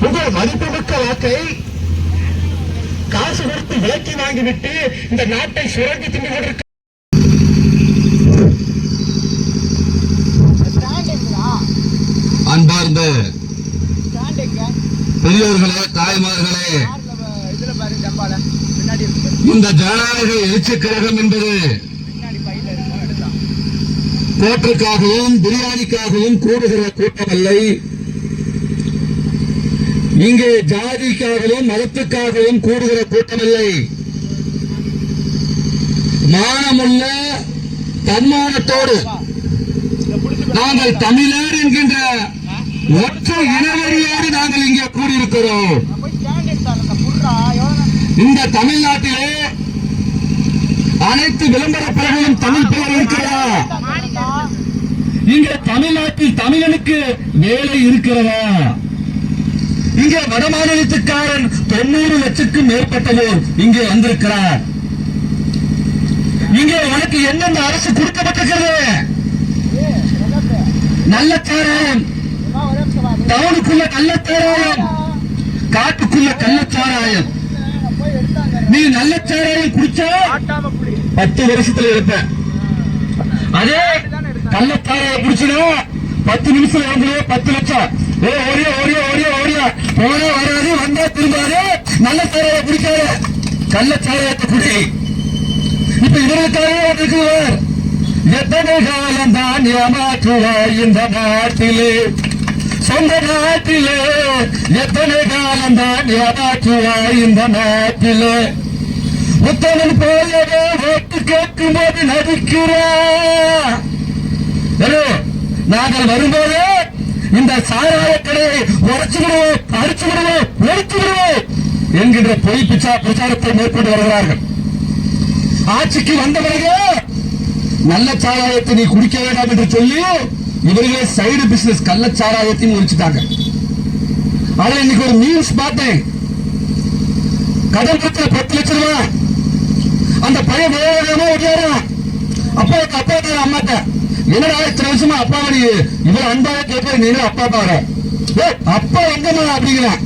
உங்கள் மதிப்புமிக்க வாக்கை காசு கொடுத்து விலக்கி வாங்கிவிட்டு இந்த நாட்டை சுரண்டி தின்று கொண்டிருக்க அன்பார்ந்த பெரியோர்களே, தாய்மார்களே, இந்த ஜனநாயக எழுச்சி கழகம் என்பது கோட்டுக்காகவும் பிரியாணிக்காகவும் கூடுகிற கூட்டம் அல்ல. இங்கே ஜாதிக்காகவும் மதத்துக்காகவும் கூடுகிற கூட்டம் இல்லை. மானமுள்ள தன்மானத்தோடு நாங்கள் தமிழர் என்கின்ற ஒற்றை இனவெறியோடு நாங்கள் இங்கே கூடியிருக்கிறோம். இந்த தமிழ்நாட்டிலே அனைத்து விளம்பர பலகையும் தமிழ் பெயர் இருக்கிறதா? இங்கே தமிழ்நாட்டில் தமிழனுக்கு வேலை இருக்கிறதா? இங்கே வடமாநிலத்துக்காரன் 90 லட்சத்துக்கும் மேற்பட்டவர் இங்கே வந்திருக்கிறார். இங்கே உனக்கு எந்தெந்த அரசு கொடுக்கப்பட்டிருக்கிறது? நல்ல சாராயம், டவுனுக்குள்ள கள்ளச்சாராயம், காட்டுக்குள்ள கள்ளச்சாராயம். நீ நல்ல சாராயம் குடிச்சா 10 வருஷத்துல இருப்ப. அதே கள்ளச்சாராயம் குடிச்சுனா 10 நிமிஷம் வந்து 10 லட்சம். ஓடியா ஓடியா ஓடியா ஓடியா போனா வராது, வந்தா திரும்பாது. நல்ல சாராயம் குடிக்காத, கள்ளச்சாராயத்தை குடி. இப்ப இவருக்காக இருக்கிறார். எத்தனை காலம் தான் ஏமாற்றுவாய் இந்த நாட்டிலே, சொந்த நாட்டிலே எத்தனை காலம் தான் ஏமாற்றுவாய் இந்த நாட்டிலே. புத்தகன் போலவே ஓட்டு கேட்கும் போது நடிக்கிறார். நாங்கள் வரும்போது இந்த சாராய கடையை உடைச்சு விடுவோம், அடிச்சு விடுவோம், ஒழித்து விடுவோம் என்கின்ற பொய் பிரச்சாரத்தை மேற்கொண்டு வருகிறார்கள். ஆட்சிக்கு வந்த பிறகு நல்ல சாராயத்தை நீ குடிக்க வேண்டாம் என்று சொல்லி இவர்களே சைடு பிசினஸ் கள்ளச்சாராயத்தையும் ஒழிச்சுட்டாங்க. ஆனா இன்னைக்கு ஒரு நியூஸ் பார்த்தேன். கடன் கொடுத்த 10 லட்சம் ரூபாய் அந்த பையன் வேகமா ஓடியாரான். அப்பா அம்மாட்ட என்னடா இத்தனை வருஷமா அப்பாவடி இவ்வளவு அன்பாக கேட்க நீங்க அப்பா பாரு அப்பா எங்கம்மா அப்படிங்கிறான்.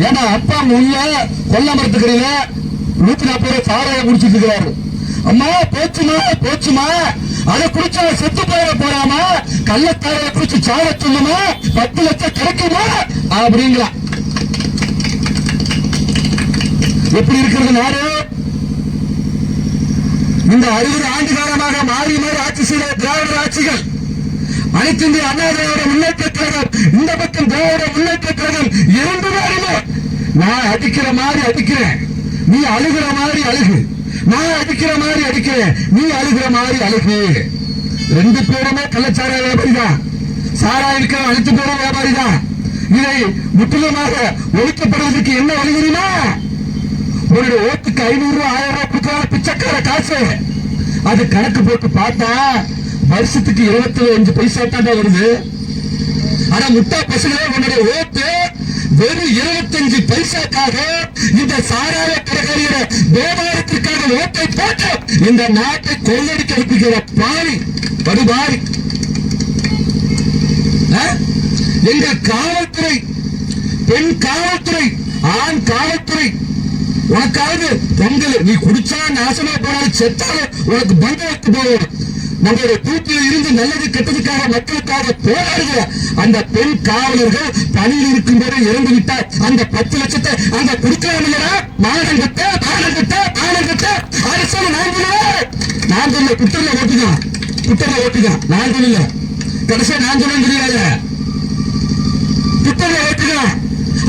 ஏன்னா அப்பா முன்ன கொல்ல மரத்துக்கிறீங்க 140 ரூபாய் சாராயம் குடிச்சிட்டு இருக்கிறாரு. அம்மா போச்சுமா போச்சுமா, அதை குடிச்சா செத்து போறாமா, கள்ளத்தாரையை குடிச்சு சார சொல்லுமா, 10 லட்சம் கிடைக்குமா அப்படிங்களா. எப்படி இருக்கிறது நாடு? இந்த 60 ஆண்டு காலமாக மாறி மாறி ஆட்சி செய்த திராவிட ஆட்சிகள், அனைத்து இந்திய அண்ணா திராவிட முன்னேற்ற கழகம், இந்த பக்கம் திராவிட முன்னேற்ற கழகம், 2 பேருமே நான் அடிக்கிற மாதிரி அடிக்கிறேன், நீ அழுகிற மாதிரி அழுகு, நான் அடிக்கிற மாதிரி அடிக்கிறேன், நீ அழுகிற மாதிரி அழுகு. 2 பேருமே கள்ளச்சாராய வியாபாரி தான். சாராயம் இருக்கிற அனைத்து பேரும் வியாபாரி தான். இதை முற்றிலுமாக ஒழிக்கப்படுவதற்கு என்ன வழி தெரியுமா? உங்களுடைய ஓட்டுக்கு 500 ரூபாய் 1000 ரூபாய் கொடுக்கிற பிச்சைக்கார காசு, அது கணக்கு போட்டு பார்த்தா வருஷத்துக்கு 25 பைசா தான் வருது. ஆனா முட்டா பசங்களே உன்னுடைய ஓட்டு வெறும் 25 பைசாக்காக இந்த சாராய கடைக்கார வியாபாரத்திற்காக ஓட்டை போட்டு இந்த நாட்டை கொள்ளடிக்க வைக்கிற பாரி படுபாரி. எங்க காவல்துறை, பெண் காவல்துறை, ஆண் காவல்துறை, உனக்காவது பொங்கல் நீ குடிச்சா நாசமா போனாலும் செத்தாலும் உனக்கு பந்தவத்து போகும். நம்மளுடைய கூட்டில் இருந்து நல்லது கெட்டதுக்காக மக்களுக்காக போராடுகிற அந்த பெண் காவலர்கள் பணியில் இருக்கும் போது இறந்து விட்டார். அந்த 10 லட்சத்தை அங்க கொடுக்கலாம் இல்லையா? மானம் கட்ட அரசு நான் சொல்ல குட்டர்ல ஓட்டுதான் நான் சொல்லல, கடைசியா நான் சொல்ல தெரியாது. குட்டர்ல ஓட்டுதான்.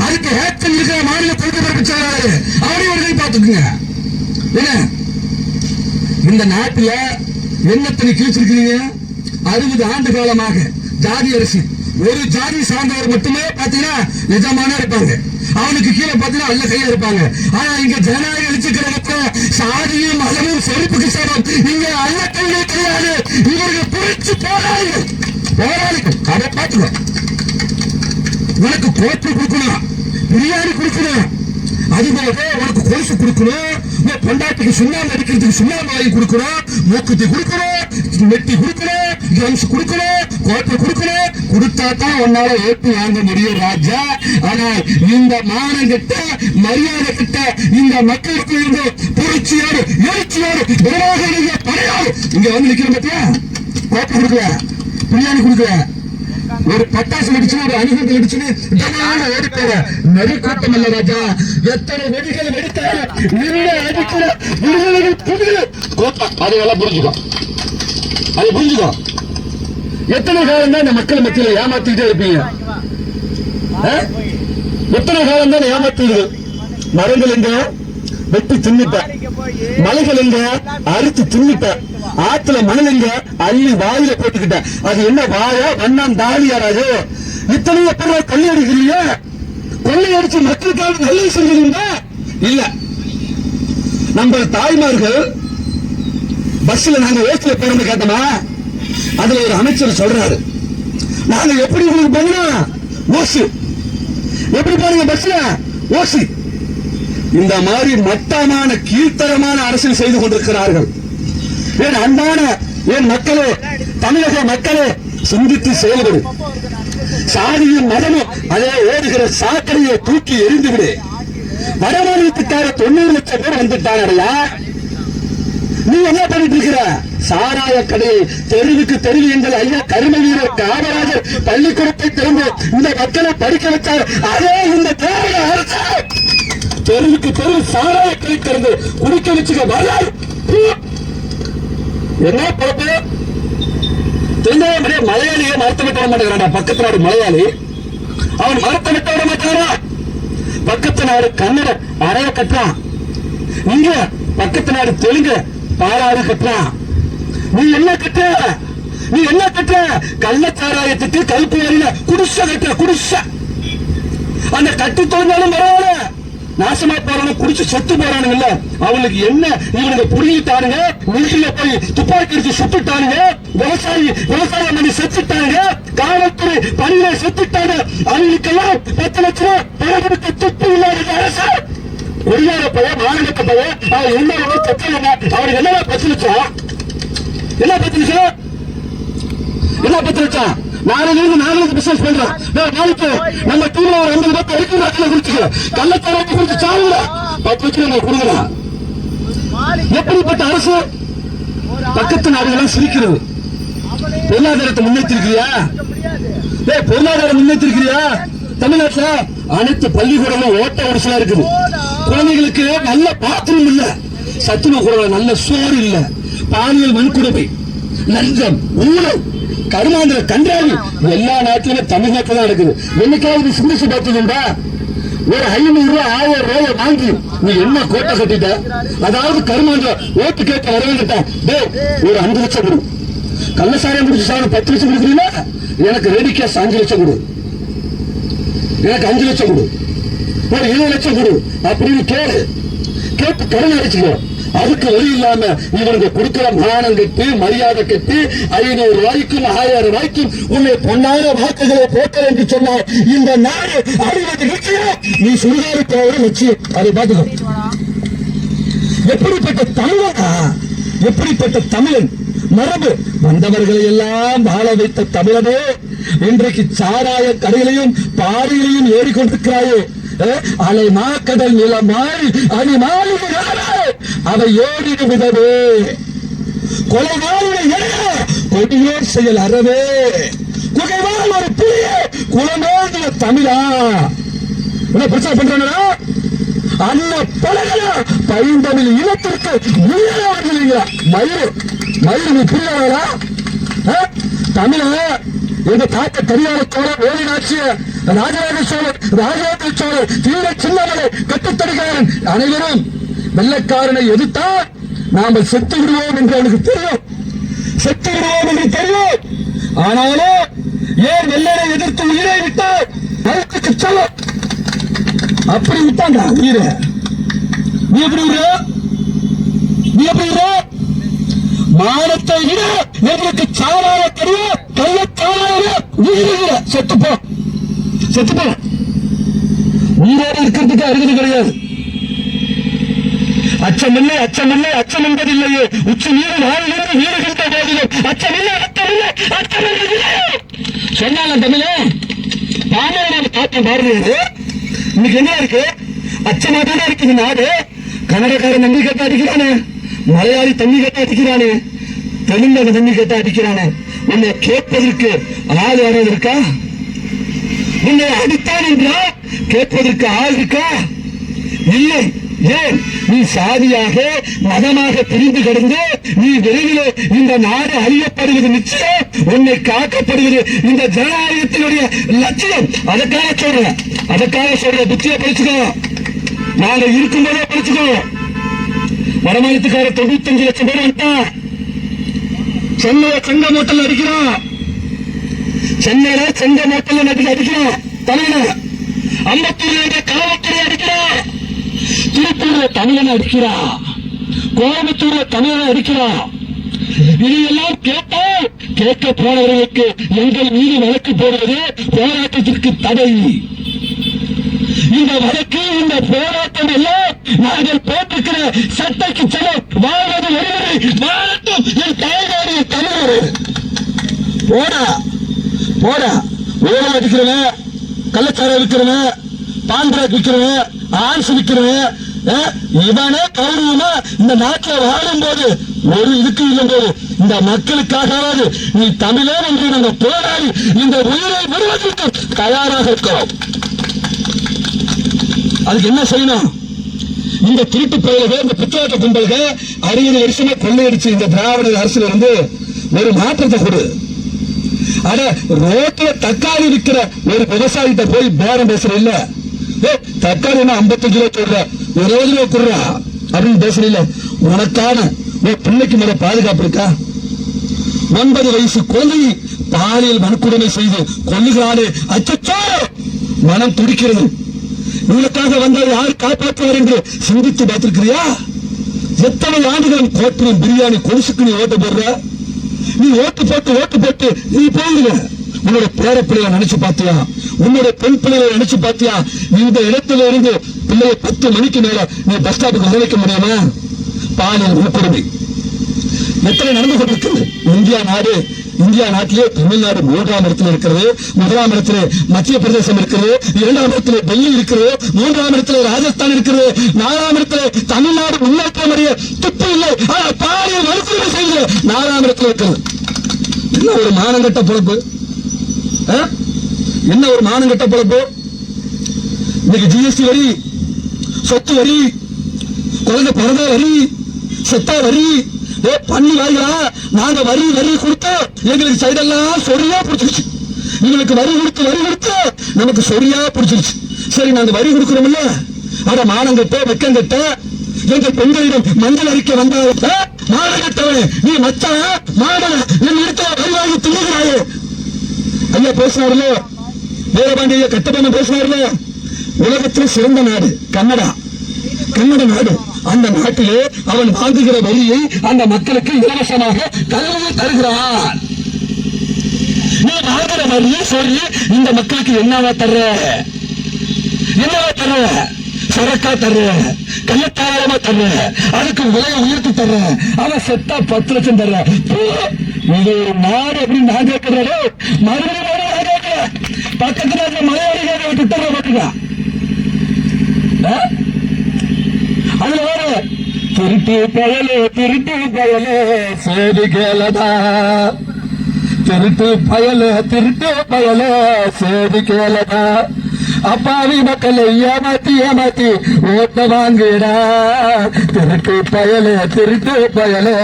அதுக்கு ஹேட்சன் இருக்கிற மாநில பொறுப்பு செயலாளர் அவரையும் பார்த்துக்குங்க. என்ன இந்த நாட்டில் என்னத்தனை கிழிச்சிருக்கீங்க? 60 ஆண்டு காலமாக ஜாதி அரசு, ஒரு ஜாதி சார்ந்தவர் மட்டுமே பாத்தீங்கன்னா நிஜமான இருப்பாங்க, அவனுக்கு கீழே பாத்தீங்கன்னா அல்ல கையில இருப்பாங்க. ஆனா இங்க ஜனநாயக எழுச்சி கழகத்துல சாதியும் மதமும் செழிப்புக்கு சமம். இங்க அல்ல கையிலே கிடையாது. இவர்கள் புரிச்சு போராளிகள் அதை பார்த்துக்கோ. உனக்கு கோப்பு கொடுக்கணும், பிரியாணி கொடுக்கணும், அதுபோல உனக்கு கொலுசு கொடுக்கணும், பொண்டாட்டிக்கு சுண்ணாம்பு அடிக்கிறதுக்கு சுண்ணாம்பு வாங்கி கொடுக்கணும், மூக்குத்தி கொடுக்கணும், நெட்டி கொடுக்கணும், ட்ரம்ஸ் கொடுக்கணும், கோட்டை கொடுக்கணும். கொடுத்தா தான் உன்னால ஓட்டு வாங்க முடியும் ராஜா. ஆனால் இந்த மானங்கிட்ட மரியாதை கிட்ட இந்த மக்களுக்கு இருந்து புரட்சியோடு எழுச்சியோடு படையோடு இங்க வந்து நிக்கிற பத்தியா, கோட்டை கொடுக்கல, பிரியாணி கொடுக்கல, ஒரு பட்டாசு வெடிச்சுன்னு ஒரு அணிகண்டு வெடிச்சுன்னு ஓடிப்பாரு. நெறி கூட்டம் இல்ல ராஜா. எத்தனை வெடிகள் வெடித்தாலும் அடிக்கிற அதையெல்லாம் புரிஞ்சுக்கோ, அதை புரிஞ்சுக்கோ. எத்தனை காலம் தான் இந்த மக்கள் மத்தியில் ஏமாத்திக்கிட்டே இருப்பீங்க? எத்தனை காலம் தான் ஏமாத்துறது? மரங்கள் எங்க வெட்டி தின்னுட்ட, மலைகள் எங்க அறுத்து தின்னுட்ட, ஆத்துல மணல் எங்க அள்ளி வாயில போட்டுக்கிட்ட. அது என்ன வாயா வண்ணான் தாலியாராது? இத்தனைய பேர் கொள்ளை அடிக்கிறீங்க. கொள்ளை அடிச்சு மக்களுக்காக நல்ல செஞ்சீங்க இல்ல. நம்ம தாய்மார்கள் பஸ்ல நாங்க ஓட்டுல போறோம்னு கேட்டோமா, அதுல ஒரு அமைச்சர் சொல்றாரு, நாங்க எப்படி உங்களுக்கு போகணும் ஓசு, எப்படி போறீங்க பஸ்ல ஓசி. இந்த மாதிரி மட்டமான கீழ்த்தரமான அரசியல் செய்து கொண்டிருக்கிறார்கள். என் அன்பான என் மக்களே, தமிழக மக்களே, சிந்தித்து செயல்படும். சாதியும் மதமும் அதே ஓடுகிற சாக்கடையை தூக்கி எரிந்துவிடு. வடமாநிலத்துக்கார 90 லட்சம் பேர் வந்துட்டாங்கடையா. நீ என்ன பண்ணிட்டு இருக்கிற? சாராய கடையை தெருவுக்கு தெருவு எங்கள் ஐயா கரும வீரர் காமராஜர் பள்ளிக்கூடத்தை திறந்து இந்த மக்களை படிக்க வச்சார். அதே இந்த திராவிட அரசு தெருவுக்கு தெரு சாராய கடை திறந்து குடிக்க வச்சுக்க வரலாறு. என்ன பொறுப்பு? தெரிஞ்ச மலையாளியை மறுத்து விட்ட மாட்டேங்கிறான்டா. பக்கத்து நாடு மலையாளி, அவன் மறுத்து விட்ட விட மாட்டாரா? பக்கத்து நாடு கன்னட அறைய கட்டுறான், இங்க பக்கத்து நாடு தெலுங்கு பாலாறு கட்டுறான். நீ என்ன கட்டுற? நீ என்ன கட்டுற? கள்ளச்சாராயத்துக்கு கல்பு வரையில குடிச கட்டுற, குடிச. அந்த கட்டி தோன்றாலும் பரவாயில்ல, நாசமா போறானு குடிச்சு செத்து போறானுங்கல்ல, அவனுக்கு என்ன? இவனுக்கு புரியிட்டானுங்க, மில்கில போய் துப்பாக்கி எடுத்து சுட்டுட்டானுங்க, விவசாயம் பண்ணி செத்துட்டாங்க, காவல்துறை பணியில செத்துட்டாங்க. அவங்களுக்கெல்லாம் 10 லட்சம் ரூபாய் பணம் கொடுக்க துப்பு இல்லாத அரசு. ஒடியார பையன், மாநிலத்த பையன், அவன் என்ன செத்தாங்க. அவனுக்கு என்ன 10 லட்சம்? என்ன 10 லட்சம்? என்ன 10 லட்சம்? நாளைக்கு பிசினஸ் பண்றோம். நாளைக்கு நம்ம டீம்ல ஒரு 50 பேர் வரைக்கும் குடிச்சுக்க, கள்ளச்சாராயத்தை குடிச்சு சாவுல 10 லட்சம் நான் கொடுக்கலாம். எப்படிப்பட்ட அரசு? பக்கத்து நாடுகள் சிரிக்கிறது. பொருளாதாரத்தை முன்னேற்றிருக்கிறியா? பொருளாதாரம் முன்னேற்றிருக்கிறியா? தமிழ்நாட்டுல அனைத்து பள்ளிக்கூடமும் ஓட்ட வரிசையா இருக்குது. குழந்தைகளுக்கு நல்ல பாத்திரம் இல்ல, சத்துணவு கூட நல்ல சோறு இல்ல, பாலியல் வன்கொடுமை, லஞ்சம், ஊழல், கருமாந்திர கன்றாவி எல்லா நாட்டிலுமே தமிழ்நாட்டில் தான் இருக்குது. என்னைக்காவது சிந்திச்சு பார்த்தீங்கன்னா, ஒரு 500 ரூபாய் 1000 ரூபாய் வாங்கி நீ என்ன கோட்டை கட்டிட்ட? அதாவது கருமாந்திர ஓட்டு கேட்க வரவேன்ட்டான். ஒரு 5 லட்சம் கொடு. கள்ளசாரம் குடிச்சு சார் 10 லட்சம் கொடுக்குறீங்களா? எனக்கு ரெடி கேஸ் 5 லட்சம் கொடு, எனக்கு 5 லட்சம் கொடு, ஒரு 7 லட்சம் கொடு அப்படின்னு கேட்டு கடன் அடிச்சுக்கோ. அதுக்கு வழி இல்லாம இவனுக்கு கொடுக்கிற மானம் கெட்டு மரியாதை கெட்டு 500 ரூபாய்க்கும் 1000 ரூபாய்க்கும் உன்னை பொன்னான வாக்குகளை போட்டல் என்று சொன்னால் இந்த நாடு அழிவது நிச்சயம். நீ சுடுகாடு போகிற நிச்சயம். அதை பார்த்துக்கோ. எப்படிப்பட்ட தமிழனா, எப்படிப்பட்ட தமிழன் மரபு வந்தவர்களை எல்லாம் வாழ வைத்த தமிழனே, இன்றைக்கு சாராய கடைகளையும் பாறைகளையும் ஏறிக்கொண்டிருக்கிறாயே. அலை மாக்கடல் நிலம் மாறி அணி மாறி அவை ஏறிடு விதவே கொலைவாளினை கொடியே செயல் அறவே குகைவாள் ஒரு புலிய குலமேந்திய தமிழா. என்ன பிரச்சனை பண்றாங்களா? அண்ண பலகலா பைந்தமிழ் இனத்திற்கு உயிராக மயிறு மயிறு நீ புரியாதா? தமிழ எங்க தாத்த கரியார சோழர், ஓடினாட்சிய ராஜராஜ சோழர், ராஜராஜ சோழர், தீர சின்னமலை, கட்டுத்தடிகாரன் அனைவரும் வெள்ளக்காரனை எதிர்த்தால் நாங்கள் செத்து விடுவோம் என்று அவனுக்கு தெரியும், செத்து விடுவோம் என்று தெரியும். ஆனாலும் ஏன் வெள்ளரை எதிர்த்து உயிரை விட்டால் நரகத்துக்கு செல்ல அப்படி விட்டாங்க உயிரை. நீ எப்படி விடுற? நீ எப்படி விடுற? மானத்தை விட எங்களுக்கு சாராய தெரியும், கள்ளச்சாராய உயிரை செத்துப்போ, செத்துப்போ. உயிரோடு இருக்கிறதுக்கு அருகது கிடையாது. அச்சமில்லை அச்சமில்லை அச்சம் என்பதில்லையே, உச்சி மீது வாயிலிருந்து வீடுகின்ற போதிலும் அச்சமில்லை அச்சமில்லை அச்சமில்லை சொன்னாலும் தமிழே பாமர காட்டம் பாடுறது. இன்னைக்கு என்ன இருக்கு? அச்சமா தானே இருக்குது நாடு. கன்னடக்காரன் தண்ணி கேட்டா அடிக்கிறானே, மலையாளி தண்ணி கேட்டா அடிக்கிறானே, தெலுங்கான தண்ணி கேட்டா அடிக்கிறானே. உன்னை கேட்பதற்கு ஆள் யாராவது இருக்கா? உன்னை அடித்தான் என்றா கேட்பதற்கு ஆள் இருக்கா? இல்லை. ஏன்? நீ சாதியாக மதமாக பிரிந்து கிடந்து நீ விரைவில் இந்த நாடு அழியப்படுவது நிச்சயம், உன்னை காக்கப்படுவது இந்த ஜனநாயகத்தினுடைய லட்சியம். அதற்காக சொல்ற புத்தியை படிச்சுக்கோ. நாங்க இருக்கும்போதே படிச்சுக்கோ. வடமாநிலத்துக்கார 95 லட்சம் பேர் வந்துட்டான். சென்னையில செங்க மூட்டல் அடிக்கிறோம். சென்னையில செங்க மூட்டல் அடிக்கிறோம். தமிழ அம்பத்தூர்ல காவல்துறை அடிக்கிறோம். திருப்பூர்ல தமிழன் அடிக்கிறா, கோயம்புத்தூர்ல தமிழன் அடிக்கிறா. இதையெல்லாம் கேட்டால் கேட்க போனவர்களுக்கு எங்கள் மீது வழக்கு போடுவது போராட்டத்திற்கு தடை. இந்த வழக்கு இந்த போராட்டம் எல்லாம் நாங்கள் போட்டிருக்கிற சட்டைக்கு செல்லும். வாழ்வது ஒருவரை வாழட்டும் என் தாய்நாடு தமிழர். போடா போடா. ஊழல் அடிக்கிறவன், கள்ளச்சாரம் விற்கிறவன், பான்பராக் விற்கிறவன், ஆன்ஸ் விற்கிறவன், இவனே கௌரவமா இந்த நாட்டில் வாழும் போது ஒரு இதுக்கு இல்லைம்போது இந்த மக்களுக்காகவாது நீ தமிழர் என்று நாங்கள் போராடி இந்த உயிரை விடுவதற்கு தயாராக இருக்கிறோம். அதுக்கு என்ன செய்யணும்? இந்த திருட்டு பயல்கள், இந்த புத்தாட்ட கும்பல்கள் 60 வருஷமா கொள்ளையடிச்சு இந்த திராவிட அரசுல இருந்து ஒரு மாற்றத்தை கொடு. அட ரோட்ல தக்காளி விற்கிற ஒரு விவசாயிட்ட போய் பேரம் பேசுற இல்ல, தக்காளி 55 ரூபாய் சொல்ற, 20 ரூபாய் கொடுறா அப்படின்னு பேசுற இல்ல. உனக்கான பிள்ளைக்கு மேல பாதுகாப்பு இருக்கா? 9 வயசு குழந்தை பாலியல் வன்கொடுமை செய்து கொல்லுகிறானே, அச்சச்சோ மனம் துடிக்கிறது. இவனுக்காக வந்தால் யார் காப்பாற்றுவார் என்று சிந்தித்து பார்த்திருக்கிறியா? எத்தனை ஆண்டுகள் கோட்டரும் பிரியாணி கொலுசுக்கு நீ ஓட்டு போடுற? நீ ஓட்டு போட்டு நீ போயிடுவ. உன்னோட பேர பிள்ளைகளை நினைச்சு பாத்தியா? உன்னோட பெண் பிள்ளைகளை நினைச்சு பாத்தியா? இந்த இடத்துல இருந்து பிள்ளைய 10 மணிக்கு மேல நீ பஸ் ஸ்டாப்புக்கு நினைக்க முடியுமா? பாலியல் வன்கொடுமை எத்தனை நடந்து கொண்டிருக்கிறது. இந்தியா நாட்டிலே தமிழ்நாடு 3ஆம் இடத்தில் இருக்கிறது. 1ஆம் இடத்திலே மத்திய பிரதேசம் இருக்கிறது. 2ஆம் இடத்திலே டெல்லி இருக்கிறது. 3ஆம் இடத்திலே ராஜஸ்தான் இருக்கிறது. 4ஆம் இடத்திலே தமிழ்நாடு முன்னேற்றம் அடைய துப்பு இல்லை. பாலியல் வன்கொடுமை செய்து 4ஆம் இடத்தில் இருக்கிறது. என்ன ஒரு மானங்கட்ட பொழப்பு! என்ன ஒரு மானங்கட்ட பொழப்பு! இன்னைக்கு ஜிஎஸ்டி வரி, சொத்து வரி, குழந்தை பிறந்த வரி, செத்தா வரி, பண்ணி வாரிகளா நாங்க வரி கொடுத்து எங்களுக்கு சைடெல்லாம் சொரியா பிடிச்சிருச்சு. எங்களுக்கு வரி கொடுத்து நமக்கு சொரியா பிடிச்சிருச்சு. சரி, நாங்க வரி கொடுக்கிறோம்ல, அட மானங்கட்ட வெக்கங்கட்ட எங்க பெண்களிடம் மஞ்சள் அறிக்கை வந்தாலும் மானங்கட்டவனே நீ மச்சா மாடல என் இடத்துல வரி வாங்கி தின்னுகிறாயே. ஐயா பேசினார்ல, வீரபாண்டிய கட்டபொம்மன் பேசினார்ல, உலகத்தில் சிறந்த நாடு கன்னட நாடு. அந்த நாட்டிலே அவன் வாங்குகிற வரியை அந்த மக்களுக்கு இலவசமாக கல்வியை தருகிறான். நீ வாங்குற வரியை சொல்லி இந்த மக்களுக்கு என்னவா தர்ற? சரக்கா தர்ற, கையத்தாளமா தர்ற, அதுக்கு விலையை உயர்த்தி தர்ற, அவன் செத்தா 10 லட்சம் தர்ற. இது ஒரு நாடு அப்படின்னு நான் கேட்கிறேன். மறுபடியும் நான் கேட்கிறேன். பக்கத்துல மலையாளிகள் திட்டத்தை போட்டுக்கா. அதுல வேற திருட்டு பயலே சேதி கேளதா, திருட்டு பயலே சேதி கேளதா, அப்பாவி மக்களை ஏமாத்தி ஓட்ட வாங்கிடா, திருட்டு பயலே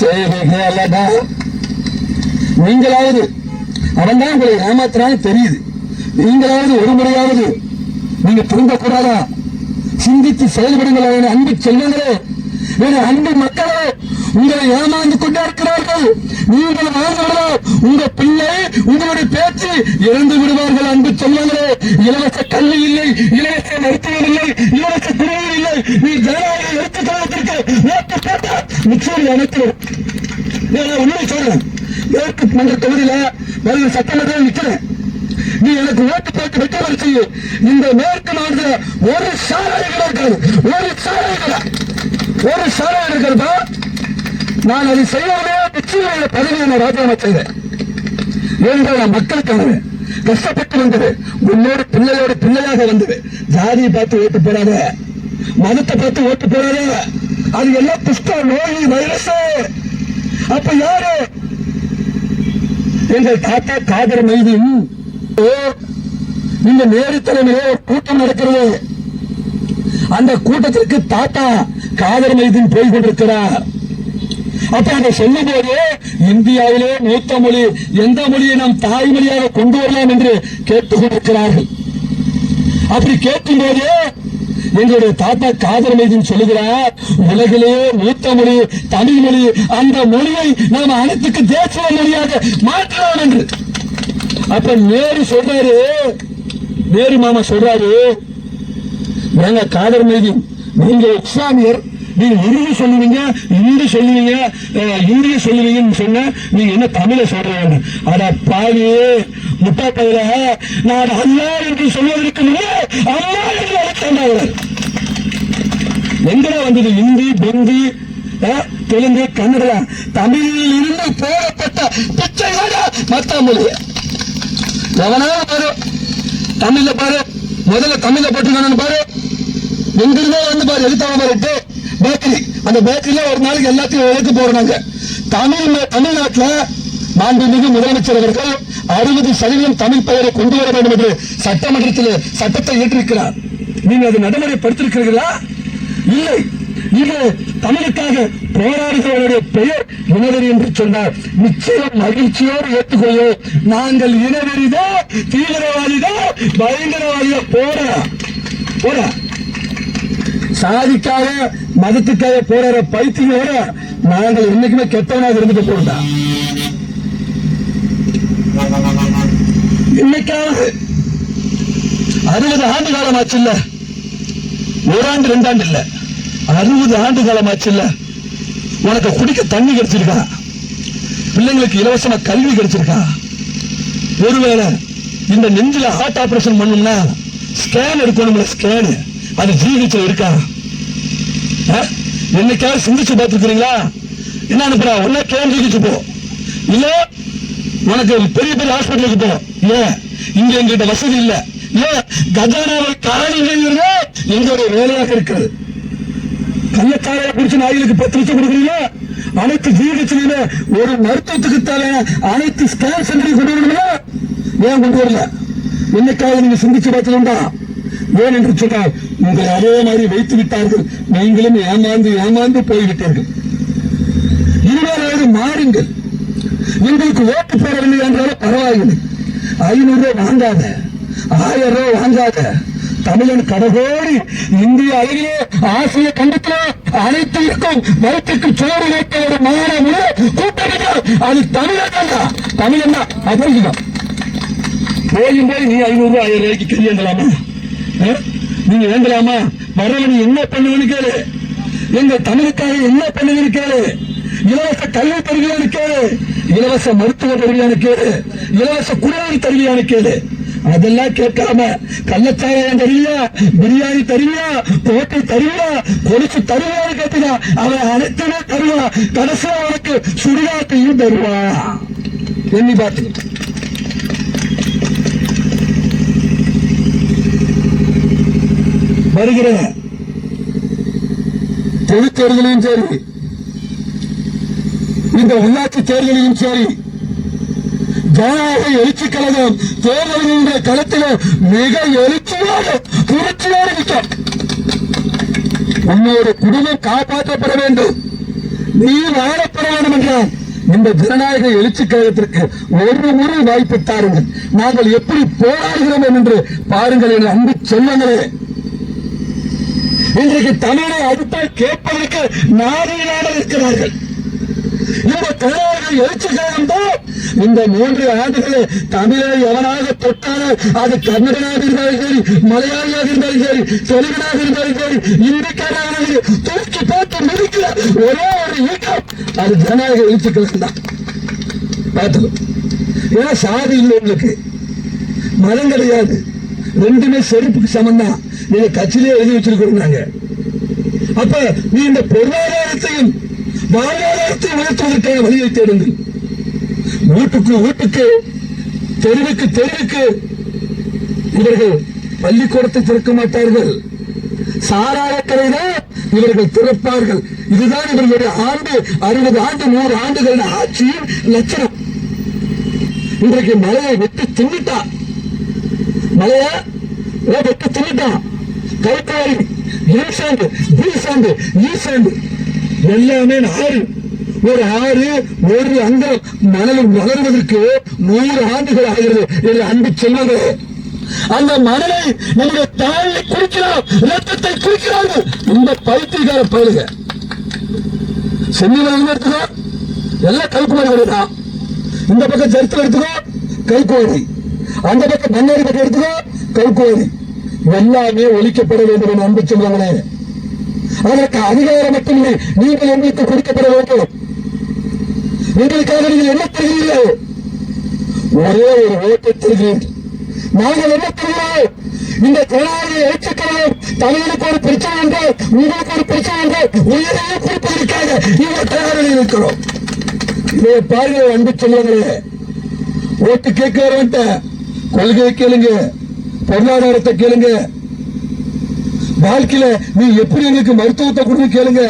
சேதி கேளதா. நீங்களாவது அவன் தான் உங்களை ஏமாத்துறான்னு தெரியுது. நீங்களாவது ஒரு முறையாவது நீங்க திரும்பக்கூடாதா? சிந்தித்து செயல்படுங்கள் அன்பு செல்வங்களே, அன்பு மக்களே. உங்களை ஏமாந்து கொண்டே இருக்கிறார்கள். நீங்கள் வாழ்ந்தால் உங்க பிள்ளை உங்களுடைய பேச்சு இறந்து விடுவார்கள். அன்பு செல்வங்களே, இலவச கல்வி இல்லை, இலவச மருத்துவம் இல்லை, இலவச குடிநீர் இல்லை. நீ ஜனநாயக எடுத்துக்கொள்வதற்கு ஓட்டு போட்டா நிச்சயம் அனைத்து உண்மை சொல்றேன். மேற்கு மன்ற தொகுதியில வருகிற சட்டமன்றம் நிற்கிறேன். நீ எனக்கு ஓட்டு போட்டு வெற்றி வச்சு இந்த மேற்கு மாநில ஒரு சாலை இருக்காது, ஒரு சாலை ஒரு சாலை இருக்கிறதா நான் அதை செய்யாமலே நிச்சயம் பதவியை நான் ராஜினாமா செய்வேன். ஏனென்றால் நான் மக்களுக்கானது, கஷ்டப்பட்டு வந்தது, உன்னோடு பிள்ளையோடு பிள்ளையாக வந்தது. ஜாதியை பார்த்து ஓட்டு போடாத, மதத்தை பார்த்து ஓட்டு போடாத. அது எல்லாம் புஷ்ட நோய், வைரஸ். அப்ப யாரு? எங்கள் தாத்தா காதர் மைதீன் இந்த நேரு தலைமையிலே ஒரு கூட்டம் நடக்கிறது. அந்த கூட்டத்திற்கு தாத்தா காதர் மைதீன் போய் கொண்டிருக்கிறார். அப்ப அதை சொல்லும் போது இந்தியாவிலே மூத்த மொழி எந்த மொழியை நாம் தாய்மொழியாக கொண்டு வரலாம் என்று கேட்டுக் கொண்டிருக்கிறார்கள். அப்படி கேட்கும் போது எங்களுடைய தாத்தா காதர் மைதீன் சொல்லுகிறார், உலகிலேயே மூத்த மொழி தமிழ் மொழி, அந்த மொழியை நாம் அனைத்துக்கு தேசிய மொழியாக மாற்றலாம் என்று. அப்ப நேரு மாமா சொல்றாரு, எங்க காதர் மைதீன், நீங்க இஸ்லாமியர், நீங்க உருது சொல்லுவீங்க, இந்தி சொல்லுவீங்க, இந்திய சொல்லுவீங்கன்னு சொன்ன, நீங்க என்ன தமிழ சொல்றீங்க? அட பாவி முட்டா பயிர, நான் அல்லா என்று சொல்வதற்கு முன்னே அல்லா என்று அழைத்தாங்க. எங்கடா வந்தது? இந்தி, பெந்தி, தெலுங்கு, கன்னடா, தமிழில் இருந்து போடப்பட்ட பிச்சையாக மத்த மொழி. எவனாலும் பாரு, தமிழ்ல பாரு, முதல்ல தமிழ்ல போட்டுருக்கானு பாரு, எங்கிருந்தோ வந்து பாரு, எழுத்தாம பாரு பேக்கரி. அந்த பேக்கரியில ஒரு நாளைக்கு எல்லாத்தையும் எழுத்து போறாங்க. தமிழ்நாட்டில் மாண்புமிகு முதலமைச்சர் அவர்கள் 60% தமிழ் பெயரை கொண்டு வர வேண்டும் என்று சட்டமன்றத்தில் சட்டத்தை ஏற்றிருக்கிறார். நீங்க அதை நடைமுறைப்படுத்திருக்கிறீர்களா? இல்லை. இது தமிழுக்காக போராடுகிறவருடைய பெயர் இனவெறி என்று சொன்னார். நிச்சயம் மகிழ்ச்சியோடு ஏற்றுக்கொள்வோம். நாங்கள் இனவெறிதோ, தீவிரவாதிதோ, பயங்கரவாதிதோ, போட சாதிக்காக மதத்துக்காக போராட பைத்தியோட நாங்கள் என்னைக்குமே கெட்டவனாக இருந்துட்டு போறோம்டா. இன்னைக்காவது 60 ஆண்டு காலம் ஆச்சு இல்ல, ஒரு ஆண்டு 2 ஆண்டு இல்ல, 60 ஆண்டு காலம் ஆச்சு இல்ல. உனக்கு குடிக்க தண்ணி கிடைச்சிருக்கா? பிள்ளைங்களுக்கு இலவசமா கல்வி கிடைச்சிருக்கா? ஒருவேளை இந்த நெஞ்சில ஹார்ட் ஆபரேஷன் பண்ணணும்னா ஸ்கேன் எடுக்கணும்ல, ஸ்கேன் அது ஜிஹெச்ல இருக்கா? என்னைக்காவது சிந்திச்சு பார்த்துருக்கீங்களா? என்ன அனுப்புறா, ஒன்னா கேள்விக்கு போ, இல்ல உனக்கு பெரிய பெரிய ஹாஸ்பிட்டலுக்கு போ. ஏன் இங்க எங்கிட்ட வசதி இல்ல? ஏன் கஜானாவை காணி எங்களுடைய வேலையாக இருக்கிறது. கள்ளச்சாலையை குடிச்சு நாய்களுக்கு 10 லட்சம் கொடுக்குறீங்க. அனைத்து ஜிஹெச்ல ஒரு மருத்துவத்துக்கு தேவையான அனைத்து ஸ்கேன் சென்டரையும் கொண்டு வரணும்னா ஏன் கொண்டு வரல? என்னைக்காவது நீங்க சிந்திச்சு பார்த்ததுண்டா? ஏன் என்று சொன்னால் உங்களை அதே மாதிரி வைத்து விட்டார்கள். நீங்களும் ஏமாந்து போய்விட்டீர்கள். இனிமேலாவது மாறுங்கள். எங்களுக்கு ஓட்டு போடவில்லை என்றாலும் பரவாயில்லை. 500 ரூபாய் வாங்காத, 1000 ரூபாய் வாங்காத. தமிழன் கடகோடி இந்திய அளவிலே ஆசிய கண்டத்திலே அனைத்து இருக்கும் வயிற்றுக்கு சோறு வைக்க ஒரு மாநில கூட்டணிகள் அது தமிழன் தான். அதுதான் போயும் போய் நீ 500 ரூபாய் 1000 ரூபாய்க்கு கையேந்தலாமா? நீங்க வேண்டலாமா? வரவன் என்ன பண்ணுவன்னு கேளு. எங்க தமிழுக்காக என்ன பண்ணுவன்னு கேளு. இலவச கல்வி தருவியான்னு கேளு, இலவச மருத்துவ தருவியான்னு கேளு, இலவச குடிநீர் தருவியான்னு கேளு. அதெல்லாம் கேட்காம கள்ளச்சாயம் தருவியா, பிரியாணி தருவியா, கோட்டை தருவியா, கொலுசு தருவியான்னு கேட்டுதா அவன் அனைத்துமே தருவா. கடைசியா அவனுக்கு சுடுகாட்டையும் தருவா. எண்ணி பார்த்து வருகிற பொது தேர்தலையும் சரி, இந்த உள்ளாட்சி தேர்தலையும் சரி, ஜனநாயக எழுச்சி கழகம் தேர்தல் களத்தில் மிக எழுச்சியாக புரட்சியாக இருக்கும். உன்னோட குடும்பம் காப்பாற்றப்பட வேண்டும், நீ வாழப்பட வேண்டும் என்றால் இந்த ஜனநாயக எழுச்சி கழகத்திற்கு ஒரு முறை வாய்ப்பு தாருங்கள். நாங்கள் எப்படி போராடுகிறோம் என்று பாருங்கள் என அன்பு செல்வங்களே. இன்றைக்கு தமிழை அடுத்தால் கேட்பதற்கு நாடுகளாக இருக்கிறார்கள். இந்த தமிழர்கள் எழுச்சி கழகம் தான் இந்த 3 ஆண்டுகளில் தமிழை எவனாக தொட்டாலும் அது கன்னடனாக இருந்தாலும் சரி, மலையாளியாக இருந்தாலும் சரி, தெலுங்கனாக இருந்தாலும் சரி, இந்திக்காராக தூக்கி போட்டு மிதிக்கிற ஒரே ஒரு இயக்கம் அது ஜனநாயக எழுச்சி கழகம் தான். பார்த்துக்கோ. ஏன்னா சாதி இல்லை, உங்களுக்கு மதம் கிடையாது, ரெண்டுமே செருப்புக்கு சமம் தான். நீங்க கட்சியிலே எழுதி வச்சிருக்கிறோம். அப்ப நீ இந்த பொருளாதாரத்தையும் வாழ்வாதாரத்தையும் உயர்த்துவதற்கான வழியை தேடுங்கள். வீட்டுக்கு வீட்டுக்கு, தெருவுக்கு தெருவுக்கு இவர்கள் பள்ளிக்கூடத்தை திறக்க மாட்டார்கள். சாராயக்கரை தான் இவர்கள் திறப்பார்கள். இதுதான் இவர்களுடைய ஆண்டு 60 ஆண்டு 100 ஆண்டுகள் ஆட்சியின் லட்சணம். இன்றைக்கு மலையை வெட்டி தின்னுட்டான், மலையை வெட்டி தின்னுட்டான். கைப்பாரி, எம்சாண்டு, பீசாண்டு, ஈசாண்டு எல்லாமே ஆறு. ஒரு ஆறு ஒரு அங்கலம் மணல் வளர்வதற்கு 100 ஆண்டுகள் ஆகிறது என்று அன்பு செல்வங்களே. அந்த மணலை நம்முடைய தாயை குடிக்கிறார், ரத்தத்தை குடிக்கிறார்கள் இந்த பைத்தியக்கார பயிலுக. சென்னிமலை எடுத்துக்கோ, எல்லாம் கல்குமரி தான். இந்த பக்கம் சரித்திரம் எடுத்துக்கோ, கல்குவரி. அந்த பக்கம் மன்னாரி பக்கம் எடுத்துக்கோ, கல்குவரி. எல்லாமே ஒழிக்கப்பட வேண்டும் என்று அன்பு செல்வங்களே. அதற்கு அதிகாரம் மட்டுமில்லை, நீங்கள் எங்களுக்கு கொடுக்கப்பட வேண்டும். எங்களுக்காக நீங்கள் என்ன தருகிறீர்கள்? ஒரே ஒரு ஓட்டை தருகிறீர்கள். நாங்கள் என்ன தருகிறோம்? இந்த ஜனநாயக எழுச்சிக்கலாம் தமிழுக்கு ஒரு பிரச்சனை என்றால், உங்களுக்கு ஒரு பிரச்சனை என்றால் உயிரையே கொடுப்பதற்காக நீங்கள் தயாரில் இருக்கிறோம். இதை பாருங்க அன்பு செல்வங்களே. ஓட்டு கேட்க வரவன்ட்ட கொள்கையை கேளுங்க, பொருளாதாரத்தை கேளுங்க, வாழ்க்கையில நீ எப்படி எங்களுக்கு மருத்துவத்தை கொடுத்து கேளுங்க.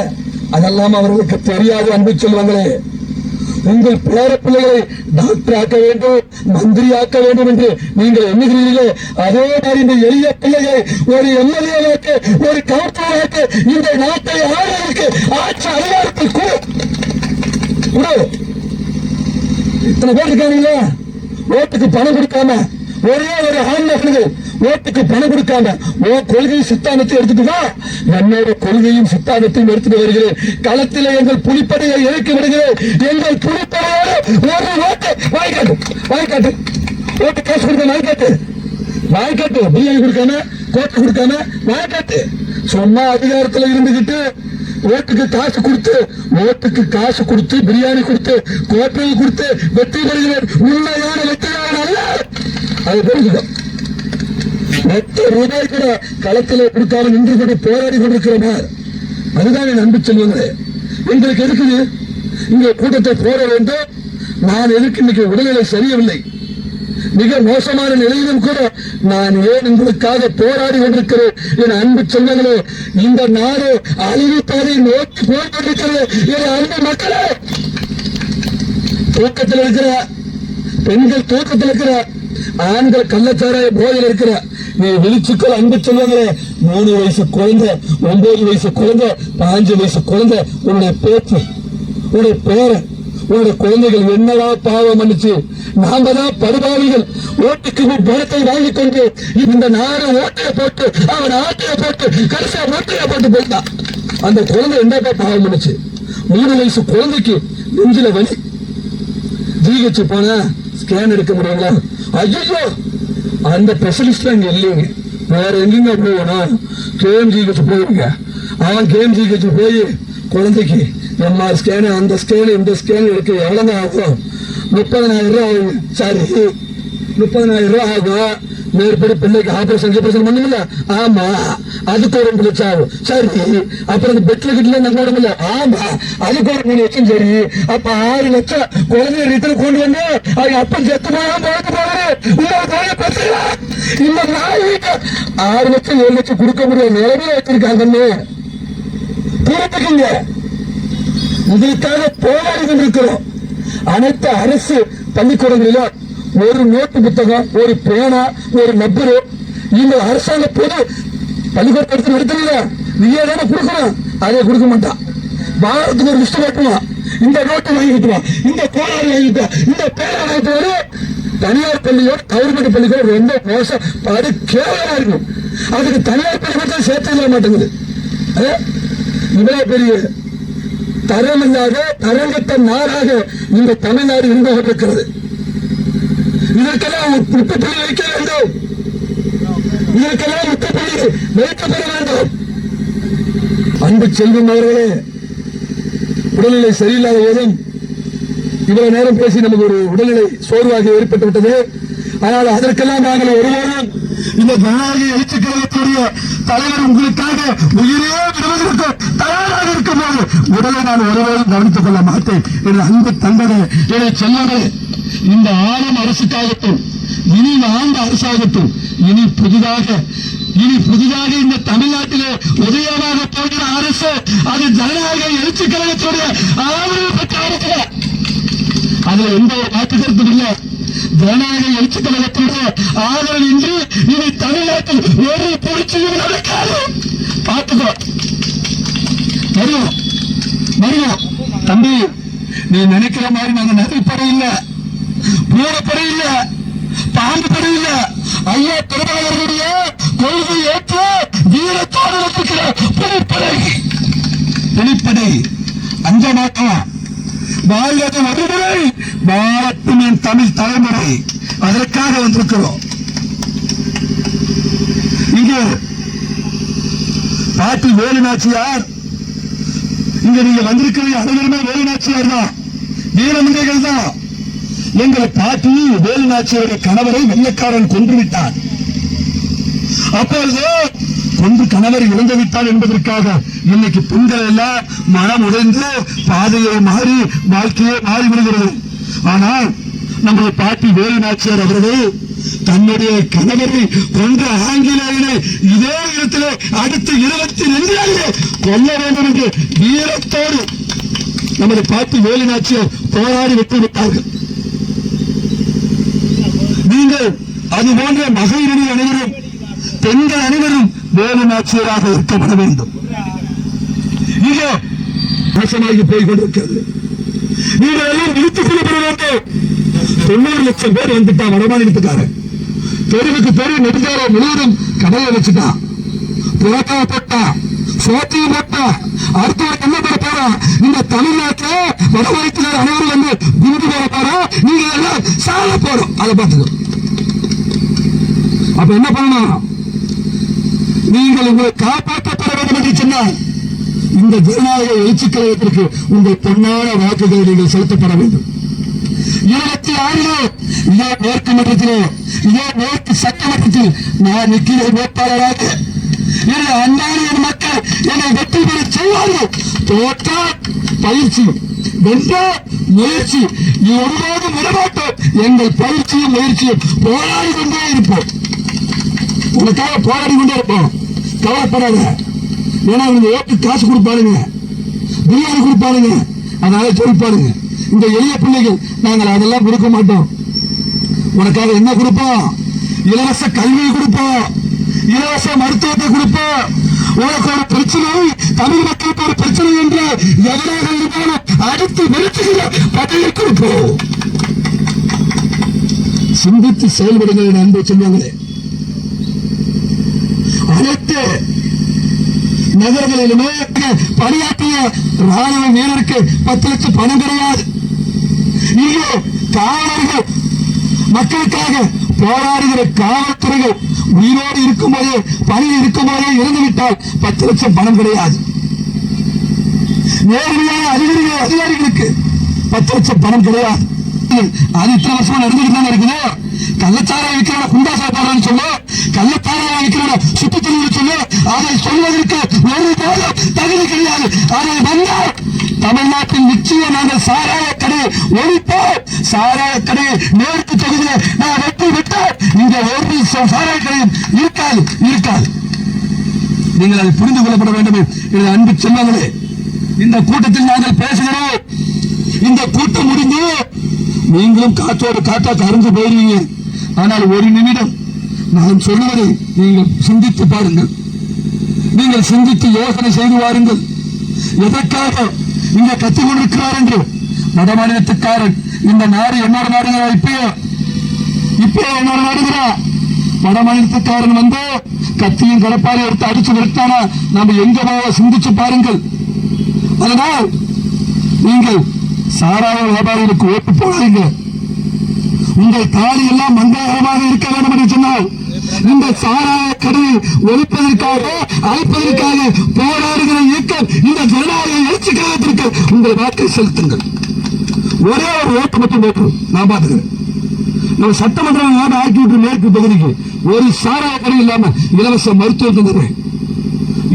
அதெல்லாம் அவர்களுக்கு தெரியாது அன்பு செல்வங்களே. உங்கள் பேர பிள்ளைகளை டாக்டர் ஆக்க வேண்டும், மந்திரி ஆக்க வேண்டும் என்று நீங்கள் எண்ணுகிறீர்களே, அதே மாதிரி இந்த எளிய பிள்ளைகளை ஒரு எம்எல்ஏவாக்க, ஒரு கவுன்சிலராக்க, இந்த நாட்டை ஆளுநருக்கு ஆட்சி அதிகாரத்தை கொடு. இத்தனை பேர் இருக்காங்களா ஓட்டுக்கு பணம் கொடுக்காம, ஒரே ஒரு ஆண்மகன்கள் ஓட்டுக்கு பணம் கொடுக்காம உன் கொள்கை சித்தாந்தத்தை எடுத்துட்டு வா, என்னோட கொள்கையும் சித்தாந்தத்தையும் எடுத்துட்டு வருகிறேன். களத்தில் எங்கள் புலிப்படையை இறக்கி விடுகிறேன். எங்கள் புலிப்படையோடு ஒரு ஓட்டு வாய்க்காட்டு ஓட்டு காசு கொடுக்க வாய்க்காட்டு பிரியாணி கொடுக்காம, கோட்டை கொடுக்காம வாய்க்காட்டு. சும்மா அதிகாரத்தில் இருந்துகிட்டு ஓட்டுக்கு காசு கொடுத்து பிரியாணி கொடுத்து கோட்டையை கொடுத்து வெற்றி பெறுகிறேன். உண்மையான வெற்றியாளன் அல்ல. அது தெரிஞ்சுக்கோ. ₹1 கூட களத்திலே கொடுக்காம நின்று கொண்டு போராடி கொண்டிருக்கிறோம். அதுதான் என் அன்பு செல்வங்களே. எங்களுக்கு எதுக்குது இங்க கூட்டத்தை போட வேண்டும்? நான் எதுக்கு இன்னைக்கு உடல்நிலை சரியவில்லை, மிக மோசமான நிலையிலும் கூட நான் ஏன் உங்களுக்காக போராடி கொண்டிருக்கிறேன் என் அன்பு செல்வங்களே. இந்த நாடு அழிவு பாதை நோக்கி போய்கொண்டிருக்கிறது என் அன்பு மக்களே. தூக்கத்தில் இருக்கிற பெண்கள், தூக்கத்தில் இருக்கிற ஆண்கள், கள்ளச்சாராய போதையில் இருக்கிற நீ விழிச்சுக்கள் அன்பு செல்வங்களே. 3 வயசு குழந்தை, 9 வயசு குழந்தை, 5 வயசு குழந்தை, உன்னுடைய பேச்சு, உன்னுடைய பேரன், உன்னுடைய குழந்தைகள் என்னடா பாவம் பண்ணிச்சு. நாம தான் படுபாவிகள். ஓட்டுக்கு பணத்தை வாங்கிக் கொண்டு இந்த நாடு ஓட்டையை போட்டு அவன் ஆட்டையை போட்டு கடைசியா ஓட்டையை போட்டு போயிட்டான். அந்த குழந்தை என்னப்பா பாவம் பண்ணிச்சு? 3 வயசு குழந்தைக்கு நெஞ்சில வலி. ஜிஹெச் போன ஸ்கேன் எடுக்க முடியுங்களா? ஐயோ, அந்த ஸ்பெஷலிஸ்ட் அங்க இல்லைங்க. வேற எங்கெங்க போகணும்? கேஎம்ஜிஹெச் போயிருங்க. அவன் கேஎம்ஜிஹெச் போய் குழந்தைக்கு எம்ஆர் ஸ்கேனு, அந்த ஸ்கேனு, இந்த ஸ்கேனு எடுக்க எவ்வளவு ஆகும்? 30,000 ஆகும். சரி, 30,000 ஆகும். மேற்படி பிள்ளைக்கு ஆபரேஷன் பண்ணுமில்ல? ஆமா, அதுக்கு ஒரு 2 லட்சம் ஆகும். சரி, அப்புறம் பெட்ல கிட்ட நம்மளோட ஆமா, அதுக்கு ஒரு 3 லட்சம். சரி, அப்ப 6 லட்சம் குழந்தைய ரிட்டர்ன் கொண்டு வந்து அவங்க அப்பன் செத்து போகுது. இந்த நாய் 6 லட்சம் 7 லட்சம் கொடுக்க முடியாத நிலைமையில வச்சிருக்காங்கன்னு புரிஞ்சுக்கீங்க. இதுக்காக போராடி கொண்டிருக்கிறோம். அனைத்து அரசு பள்ளிக்கூடங்களிலும் ஒரு நோட்டு புத்தகம், ஒரு பேனா, ஒரு நம்பரு இந்த அரசாங்க பொது பள்ளிக்கூடத்தை எடுத்துறீங்க. நீயே தானே கொடுக்கணும், அதை கொடுக்க மாட்டான். வாரத்துக்கு ஒரு லிஸ்ட் காட்டுவான். இந்த நோட்டு வாங்கிட்டுவான், இந்த கோளாறு வாங்கிட்டு, இந்த பேனா வாங்கிட்டு. தனியார் பள்ளியோட கவர்மெண்ட் பள்ளிக்கூட ரொம்ப மோசம், அது கேவலமா இருக்கும். அதுக்கு தனியார் பள்ளிக்கூடத்தை சேர்த்து மாட்டேங்குது. இவ்வளவு பெரிய தரமில்லாத தரங்கட்ட நாடாக இந்த தமிழ்நாடு இருந்து கொண்டிருக்கிறது. இதற்கெல்லாம் முற்றுப்புள்ளி வைக்க வேண்டும். இதற்கெல்லாம் முற்றுப்புள்ளி வைக்கப்பட வேண்டும். அன்பு செல்வம் அவர்களே, உடல்நிலை சரியில்லாத போதும் இவ்வளவு நேரம் பேசி நமக்கு ஒரு உடல்நிலை சோர்வாக ஏற்பட்டு விட்டது. ஆனால் அதற்கெல்லாம் நாங்கள் ஒருவரும் இந்த ஜனநாயக எழுச்சி கழகத்துடைய தலைவர் உங்களுக்காக உயிரே விடுவதற்கு தயாராக இருக்கும் போது உடலை நான் ஒருவரும் கவனித்துக் கொள்ள மாட்டேன் என்ற அன்பு தந்தது என சொன்னார்கள். இந்த ஆளும் அரசுக்காகட்டும், இனி வாழ்ந்த அரசாகட்டும், இனி புதிதாக இந்த தமிழ்நாட்டிலே உதயமாக போகிற அரசு அது ஜனநாயக எழுச்சி கழகத்துடைய ஆதரவு பெற்ற அரசு. அதுல எந்த ஒரு மாற்று கருத்தும் இல்லை. ஜனநாயக எழுச்சி கழகத்துடைய ஆதரவு இன்றி இனி தமிழ்நாட்டில் ஒரு புரட்சியும் நடக்காது. பார்த்துக்கோ, வருவோம் தம்பி. நீ நினைக்கிற மாதிரி நாங்க நகைப்படை இல்லை, பூரப்படை இல்லை, பாம்பு படை இல்லை. ஐயா திருமாவர்களுடைய கொள்கை ஏற்ற வீரத்தோடு இருக்கிற புலிப்படை அஞ்ச மாட்டோம். வாழ்வது ஒருமுறை, வாழட்டும் என் தமிழ் தலைமுறை. அதற்காக வந்திருக்கிறோம். இங்கே பாட்டி வேலு நாச்சியார், இங்க நீங்க வந்திருக்கிறது அனைவருமே வேலு நாச்சியார் தான், வீரமங்கைகள் தான். எங்கள் பாட்டி வேலு நாச்சியாருடைய கணவரை வெள்ளைக்காரன் கொன்று விட்டார். அப்பொழுது கொன்று கணவர் இழந்து விட்டார் என்பதற்காக இன்னைக்கு பெண்கள் எல்லாம் மனம் உடைந்து பாதையை மாறி வாழ்க்கையை மாறிவிடுகிறது. ஆனால் நம்முடைய பாட்டி வேலு நாச்சியார் அவர்கள் தன்னுடைய கணவரை கொன்ற ஆங்கிலேயனை இதே இடத்திலே அடுத்த 22 கொல்ல வேண்டும் என்று வீரத்தோடு நமது பாட்டி வேலு நாச்சியார் போராடி வெற்றி விட்டார்கள். நீங்கள் அது போன்ற மகளிர் அனைவரும், பெண்கள் அனைவரும் வேலு நாச்சியராக இருக்கப்பட வேண்டும். இங்கே மோசமாகி போய் கொண்டிருக்கிறது. நீங்கள் எல்லாம் நிறுத்திக் கொள்ளப்பட வேண்டும். 90 லட்சம் பேர் வந்துட்டா வடமாநிலத்துக்காரன். தெருவுக்கு தெரு நெடுஞ்சாலை முழுவதும் கடையை வச்சுட்டான், புறக்கா போட்டான், சோத்தையும் போட்டான். அடுத்தவன் என்ன பண்ண போறா? இந்த தமிழ்நாட்டில் வடமாநிலத்தினர் அனைவரும் வந்து குண்டு போட போறா. நீங்க எல்லாம் சால போறோம். அதை பார்த்துக்கோ. அப்ப என்ன பண்ணணும்? நீங்கள் உங்களை காப்பாற்றப்பட வேண்டும் என்று சொன்னால் இந்த ஜனநாயக எழுச்சி கழகத்திற்கு உங்கள் பொன்னான வாக்குகளை நீங்கள் செலுத்தப்பட வேண்டும். 26 இதே மேற்கு மன்றத்திலே, இதே மேற்கு சட்டமன்றத்தில் நான் நிற்கிற வேட்பாளராக அன்றாட மக்கள் என்னை வெற்றி பெற செய்வார்கள். தோற்றால் பயிற்சி, வென்றால் முயற்சி, ஒருபோதும் விடமாட்டோம். எங்கள் பயிற்சியும் முயற்சியும் போராடி கொண்டே இருப்போம். உனக்காக போராடி கொண்டே இருப்போம். கவலைப்படாத. ஏன்னா நீங்க ஓட்டு காசு கொடுப்பாருங்க, பிரியாணி கொடுப்பாருங்க, அதனால சொல்லிப்பாருங்க. இந்த எளிய பிள்ளைகள் நாங்கள் அதெல்லாம் கொடுக்க மாட்டோம். உனக்காக என்ன கொடுப்போம்? இலவச கல்வியை கொடுப்போம், இலவச மருத்துவத்தை கொடுப்போம். உனக்கு ஒரு பிரச்சனை, தமிழ் மக்களுக்கு ஒரு பிரச்சனை என்று எவராக இருந்தாலும் அடுத்து நிறுத்துகிற பதவியை கொடுப்போம். சிந்தித்து செயல்படுங்கள் அன்பு சொன்னாங்களே. அனைத்து நகர்களிலுமே பணியாற்றிய ராணுவ வீரருக்கு 10 லட்சம் பணம் கிடையாது. இங்கே காவலர்கள், மக்களுக்காக போராடுகிற காவல்துறைகள் உயிரோடு இருக்கும் போதே, பணியில் இருக்கும் போதே இறந்துவிட்டால் 10 லட்சம் பணம் கிடையாது. நேர்மையான அதிகாரிகளுக்கு 10 லட்சம் பணம் கிடையாது. அது இத்தனை வருஷமா நடந்துகிட்டு தானே இருக்குது. கள்ளச்சாராயம் விற்கிறவன குண்டாசா போடுறான்னு சொல்லு, கள்ளச்சாராயம் விற்கிறவன சுற்றுச்சூழல் சொல்லு. அதை சொல்வதற்கு ஒரு போதும் தகுதி கிடையாது. அதை வந்தால் தமிழ்நாட்டில் நிச்சயம் நாங்கள் சாராய கடையை ஒழிப்போம். சாராய கடையை மேற்கு தொகுதியில் நான் வெற்றி விட்டால் இங்க ஒரு சாராய கடையும் இருக்காது. நீங்கள் அதை புரிந்து கொள்ளப்பட வேண்டும் என்று அன்பு சொன்னாங்களே. இந்த கூட்டத்தில் நாங்கள் பேசுகிறோம். இந்த கூட்டம் முடிந்து நீங்களும் காற்றோடு காற்றா கறந்து போயிருவீங்க. ஆனால் ஒரு நிமிடம் நான் சொல்லுவதை நீங்கள் சிந்தித்து பாருங்கள். நீங்கள் சிந்தித்து யோசனை செய்து வாருங்கள். எதற்காக இங்க கத்திக் கொண்டிருக்கிறார் என்று வடமாநிலத்துக்காரன். இந்த நாடு என்னோட நாடுகிறா, இப்பயே என்னோட நாடுகிறா. வடமாநிலத்துக்காரன் வந்து கத்தியும் கடப்பாரை எடுத்து அடிச்சு விட்டானா நம்ம எங்க போக சிந்திச்சு பாருங்கள். அதனால் நீங்கள் சாராய வியாபாரிகளுக்கு ஓட்டு போடாதீங்க. உங்கள் தாலி எல்லாம் மங்களகரமாக இருக்க வேண்டும் என்று சொன்னால் இந்த சாராய கடையை ஒழிப்பதற்காக, அழைப்பதற்காக போராடுகிற இயக்கம் இந்த ஜனநாயக எழுச்சி கழகத்திற்கு உங்கள் வாக்கை செலுத்துங்கள். ஒரே ஒரு ஓட்டு மட்டும் போட்டு நான் பார்த்துக்கிறேன். நம்ம சட்டமன்றம் ஆக்கி விட்டு மேற்கு தொகுதிக்கு ஒரு சாராய கடை இல்லாம இலவச மருத்துவம் தந்துடுறேன்.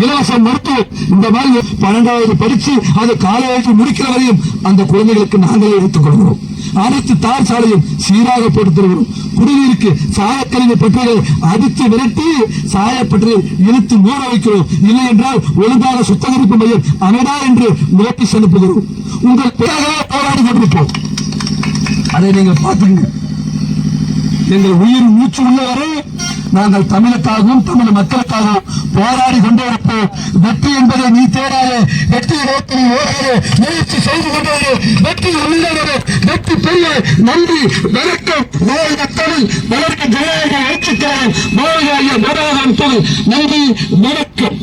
இலவச மருத்துவம் இந்த மாதிரி 12வது படிச்சு அது காலேஜ் முடிக்கிற வரையும் அந்த குழந்தைகளுக்கு நாங்களே எடுத்துக் கொள்கிறோம். அனைத்து தார் சாலையும் சீராக போட்டு தருகிறோம். குடிநீருக்கு சாயக்கழிவு பற்றிகளை அடித்து விரட்டி சாயப்பற்றி இழுத்து மூட வைக்கிறோம். இல்லை என்றால் ஒழுங்கான சுத்திகரிப்பு மையம் அமைடா என்று நோட்டீஸ் அனுப்புகிறோம். உங்கள் பேராக போராடி கொண்டிருப்போம். அதை நீங்கள் பார்த்துங்க. எங்கள் உயிர் மூச்சு உள்ளவரை நாங்கள் தமிழுக்காகவும் தமிழ் மக்களுக்காகவும் போராடி கொண்டே இருப்போம். வெற்றி என்பதை நீ தேடாத, வெற்றி நோக்கி ஓடாத, முயற்சி செய்து கொண்டே வெற்றி உள்ளவரே, வெற்றி பெரிய. நன்றி, வணக்கம். வாழ்க தமிழ், வளர்க்க ஜனநாயக எழுச்சிக்காரன், வாழ்க ஐயா மோகன் புகழ். நன்றி, வணக்கம்.